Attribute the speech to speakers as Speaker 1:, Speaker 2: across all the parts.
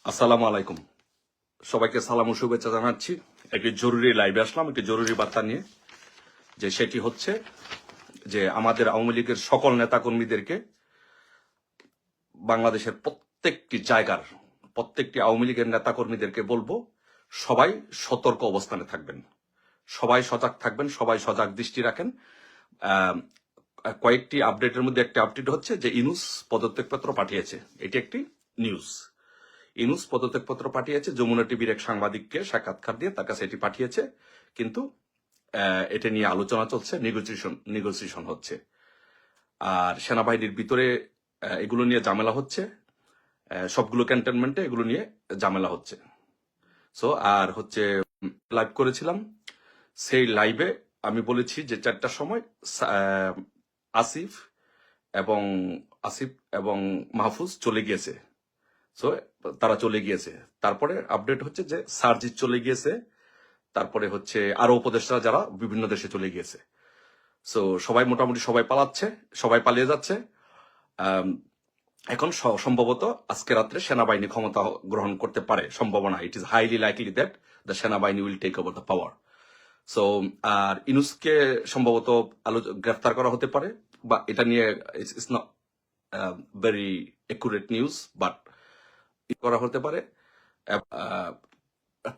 Speaker 1: আসসালামু আলাইকুম। সবাইকে সালাম ও শুভেচ্ছা জানাচ্ছি। একটি জরুরি লাইভে আসলাম, একটি জরুরি বার্তা নিয়ে। যে সেটি হচ্ছে যে আমাদের আওয়ামী লীগের সকল নেতাকর্মীদেরকে বাংলাদেশের প্রত্যেকটি জায়গার প্রত্যেকটি আওয়ামী লীগের নেতাকর্মীদেরকে বলবো, সবাই সতর্ক অবস্থানে থাকবেন, সবাই সজাগ থাকবেন, সবাই সজাগ দৃষ্টি রাখেন। আহ, কয়েকটি আপডেটের মধ্যে একটা আপডেট হচ্ছে যে ইউনূস পদত্যাগপত্র পাঠিয়েছে। এটি একটি নিউজ। ইউনূস পদত্যাগপত্র পাঠিয়েছে, যমুনা টিভির এক সাংবাদিককে সাক্ষাৎকার দিয়ে তার কাছে এটি পাঠিয়েছে। কিন্তু এটা নিয়ে আলোচনা চলছে, নেগোসিয়েশন হচ্ছে। আর সেনাবাহিনীর ভিতরে এগুলো নিয়ে ঝামেলা হচ্ছে, সবগুলো ক্যান্টনমেন্টে এগুলো নিয়ে ঝামেলা হচ্ছে। সো আর হচ্ছে লাইভ করেছিলাম, সেই লাইভে আমি বলেছি যে 4টার সময় আসিফ এবং আসিফ এবং মাহফুজ চলে গিয়েছে। সো তারা চলে গিয়েছে। তারপরে আপডেট হচ্ছে যে সার্জিৎ চলে গিয়েছে। তারপরে হচ্ছে আরো উপদেষ্টা যারা বিভিন্ন দেশে চলে গিয়েছে। সো সবাই মোটামুটি সবাই পালাচ্ছে, সবাই পালিয়ে যাচ্ছে। এখন সম্ভবত আজকে রাত্রে সেনাবাহিনী ক্ষমতা গ্রহণ করতে পারে, সম্ভাবনা। It is highly likely that the সেনাবাহিনী will take over the power. So আর ইউনূসকে সম্ভবত গ্রেফতার করা হতে পারে, বা এটা নিয়ে it's not very accurate news, but করা হতে পারে।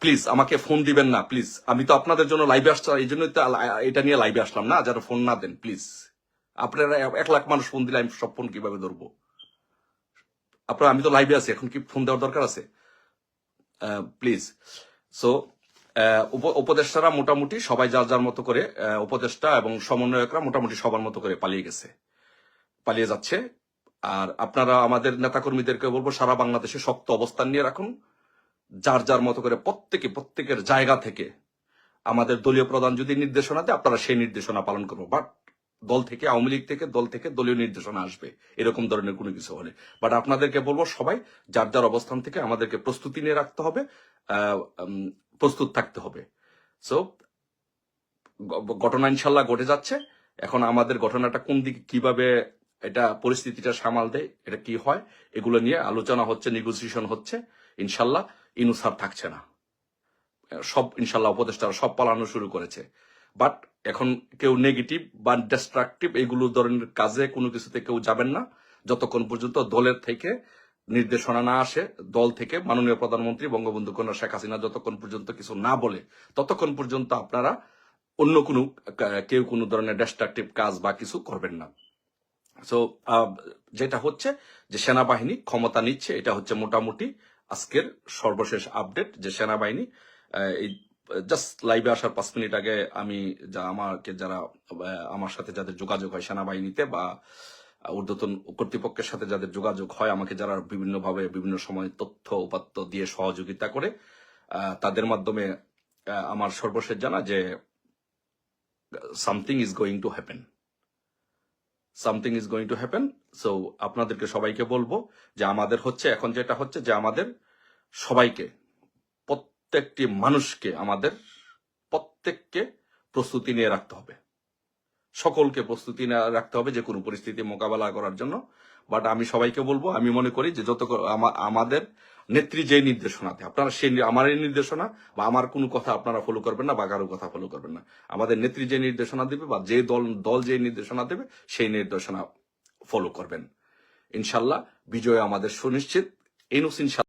Speaker 1: প্লিজ আমাকে ফোন দিবেন না, প্লিজ। আমি তো আপনাদের জন্য লাইভে আসছি, এই জন্যই তো এটা নিয়ে লাইভে আসলাম না, যারা ফোন না দেন প্লিজ। আপনারা 1 লাখ মানুষ ফোন দিলে আমি সব ফোন কিভাবে ধরবো? আপনারা, আমি তো লাইভে আছি, এখন কি ফোন দেওয়ার দরকার আছে? প্লিজ। সো উপদেষ্টারা মোটামুটি সবাই যার যার মতো করে, উপদেষ্টা এবং সমন্বয়করা মোটামুটি সবার মতো করে পালিয়ে যাচ্ছে। আর আপনারা আমাদের নেতাকর্মীদেরকে বলবো, সারা বাংলাদেশে শক্ত অবস্থান নিয়ে রাখুন, যার যার মতো করে প্রত্যেকের জায়গা থেকে। আমাদের দলীয় প্রধান যদি নির্দেশনা দেয়, আপনারা সেই নির্দেশনা পালন করবো। বাট দল থেকে, আওয়ামী লীগ থেকে, দল থেকে দলীয় নির্দেশনা আসবে এরকম ধরনের কোনো কিছু হলে। বাট আপনাদেরকে বলবো, সবাই যার যার অবস্থান থেকে আমাদেরকে প্রস্তুতি নিয়ে রাখতে হবে, প্রস্তুত থাকতে হবে। সো ঘটনা ইনশাল্লাহ ঘটে যাচ্ছে। এখন আমাদের ঘটনাটা কোন দিকে, কিভাবে এটা পরিস্থিতিটা সামাল দেয়, এটা কি হয়, এগুলো নিয়ে আলোচনা হচ্ছে, নেগোসিয়েশন হচ্ছে। ইনশাল্লাহ ইউনূস আর থাকছে না, সব ইনশাল্লাহ উপদেষ্টারা সব পালানো শুরু করেছে। বাট এখন কেউ নেগেটিভ বা ডিস্ট্রাকটিভ এগুলো ধরনের কাজে কোনো কিছুতে কেউ যাবেন না, যতক্ষণ পর্যন্ত দলের থেকে নির্দেশনা না আসে, দল থেকে মাননীয় প্রধানমন্ত্রী বঙ্গবন্ধু কন্যা শেখ হাসিনা যতক্ষণ পর্যন্ত কিছু না বলে, ততক্ষণ পর্যন্ত আপনারা অন্য কোনো কেউ কোনো ধরনের ডিস্ট্রাকটিভ কাজ বা কিছু করবেন না। সো যেটা হচ্ছে যে সেনাবাহিনী ক্ষমতা নিচ্ছে, এটা হচ্ছে মোটামুটি আজকের সর্বশেষ আপডেট। যে সেনাবাহিনী এই জাস্ট লাইভে আসার 5 মিনিট আগে আমি যারা আমার সাথে যাদের যোগাযোগ হয় সেনাবাহিনীতে বা ঊর্ধ্বতন কর্তৃপক্ষের সাথে যাদের যোগাযোগ হয়, আমাকে যারা বিভিন্নভাবে বিভিন্ন সময় তথ্য উপাত্ত দিয়ে সহযোগিতা করে, তাদের মাধ্যমে আমার সর্বশেষ জানা যে something is going to happen. So আপনাদেরকে সবাইকে বলবো যে আমাদের হচ্ছে এখন যেটা হচ্ছে যে আমাদের সবাইকে, প্রত্যেকটি মানুষকে, আমাদের প্রত্যেককে প্রস্তুতি নিয়ে রাখতে হবে, সকলকে প্রস্তুতি নিয়ে রাখতে হবে যে কোনো পরিস্থিতি মোকাবেলা করার জন্য। বাট আমি সবাইকে বলবো, আমি মনে করি যে যত আমাদের নেত্রী যে নির্দেশনা দেয়, আপনারা সেই আমার এই নির্দেশনা বা আমার কোনো কথা আপনারা ফলো করবেন না, বা কারো কথা ফলো করবেন না। আমাদের নেত্রী যে নির্দেশনা দেবে বা যে দল যে নির্দেশনা দেবে, সেই নির্দেশনা ফলো করবেন। ইনশাল্লাহ বিজয় আমাদের সুনিশ্চিত। ইউনূস ইনশাল্লাহ